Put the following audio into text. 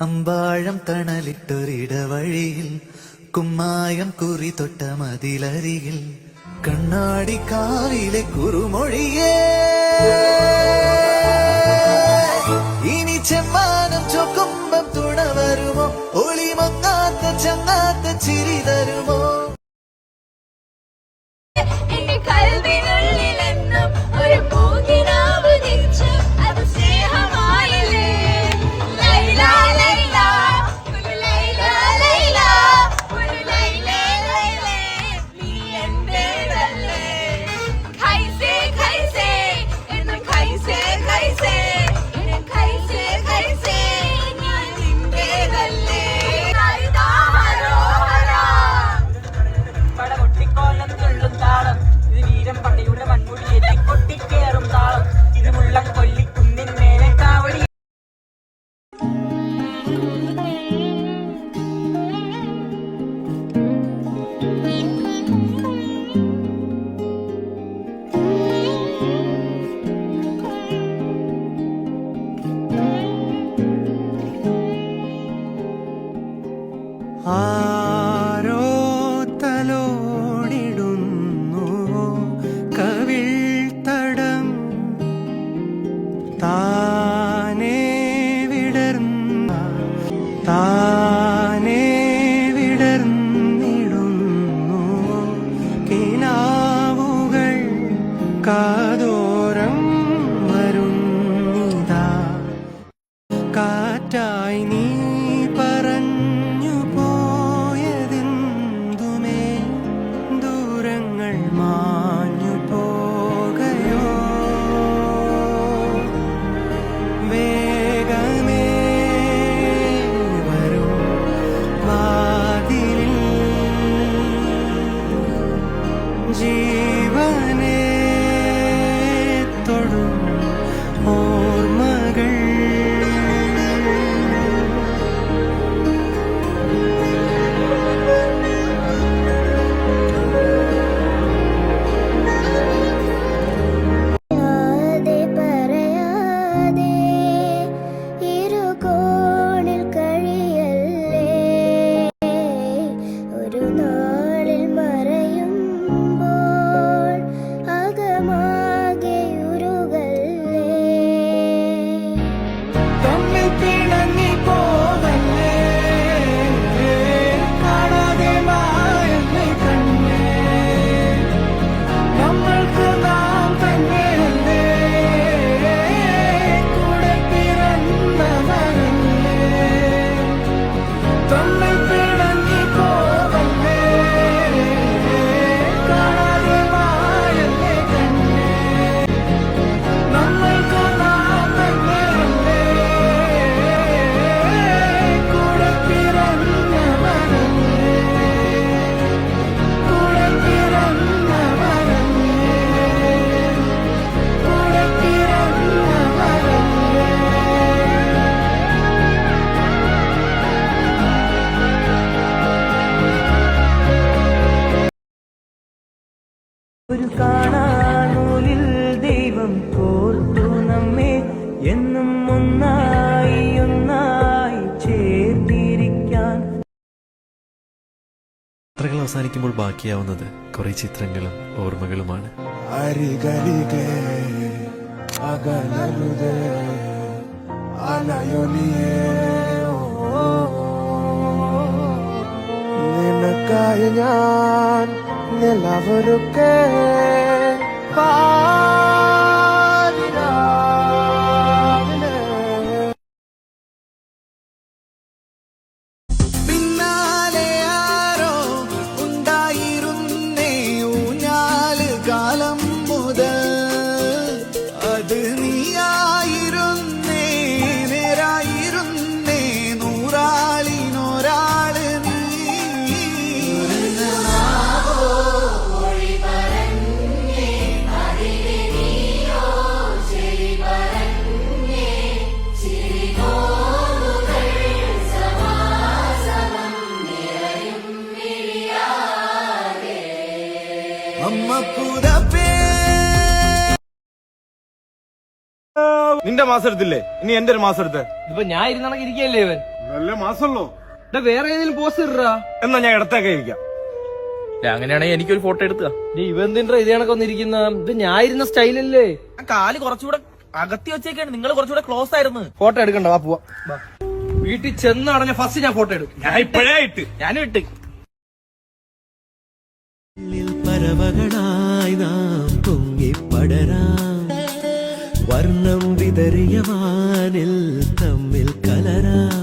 അമ്പാഴം തണലിട്ടൊരിടവഴിയിൽ കുമ്മായം കുറി തൊട്ട മതിലരികിൽ കണ്ണാടി കാവിലെ കുറുമൊഴിയേ ഇനി ചെമ്മാനം ചൊക്കുമ്പം തുണ വരുമോ ഒളിമൊക്കാത്ത ചങ്ങാത്ത ചിരി തരുമോ ആരോ തലോടിടുന്നു കവിൾത്തടം താനേ വിടർന്നിടുന്നു കിനാവുകൾ കാതോരം വരുന്നിതാ കാറ്റായി നീ പറഞ്ഞു പോയതെന്തുമേ ദൂരങ്ങൾ മാഞ്ഞു പോകയോ വേഗമേ വരും വാതിലിൽ ജീവനേ തൊടും ഓർമ്മകൾ ഒരു കാണാനൂലിൽ ദൈവം കോർത്തു നമ്മെ എന്നും ഒന്നായി ചേർത്തിരിക്കാൻ. ചിത്രങ്ങൾ അവസാനിക്കുമ്പോൾ ബാക്കിയാവുന്നത് കുറെ ചിത്രങ്ങളും ഓർമ്മകളുമാണ്. അരികരികെ അകലരുതേ അലയൊലിയേ നിനക്കായി ഞാൻ നിലവൊരുക്കേ പിന്നാലെ ആരോ ഉണ്ടായിരുന്നേ ഊഞ്ഞാല് കാലം മുതൽ അത് നീയായിരുന്നേ നേരായിരുന്നേ നൂറാളിനൊരാള് നീ മൊഴി പറഞ്ഞേ അതിന് നീയോ നിന്റെ മാസം എടുത്തില്ലേ ഇനി എന്റെ ഒരു മാസം എടുത്ത്. ഇപ്പൊ ഞാൻ ഇരുന്നണക്ക് ഇരിക്കല്ലേ ഇവൻ. നല്ല മാസമല്ലോ. വേറെ ഏതെങ്കിലും പോസ്റ്റ് ഇടാ. എന്നാ ഞാൻ ഇടത്തേക്ക് ഇരിക്കാം. അങ്ങനെയാണെങ്കിൽ എനിക്കൊരു ഫോട്ടോ എടുക്കുക. ഇവൻ എന്തിനാ ഇതേ കണക്കൊന്നിരിക്കുന്ന? ഇത് ഞാൻ ഇരുന്ന സ്റ്റൈലല്ലേ. കാല് കുറച്ചുകൂടെ അകത്തി വെച്ചേക്കാണ്. നിങ്ങൾ കുറച്ചുകൂടെ ക്ലോസ് ആയിരുന്നു. ഫോട്ടോ എടുക്കണ്ട, വാ പോവാ. വീട്ടിൽ ചെന്ന് അടഞ്ഞ ഫസ്റ്റ് ഞാൻ ഫോട്ടോ എടുക്കും. ഞാൻ ഇപ്പോഴേ ഇട്ട്. ഞാനും ഇട്ട്. പറവകളായി നാം പൊങ്ങിപ്പടരാം, വർണ്ണം വിതറിയ വാനിൽ തമ്മിൽ കലരാം.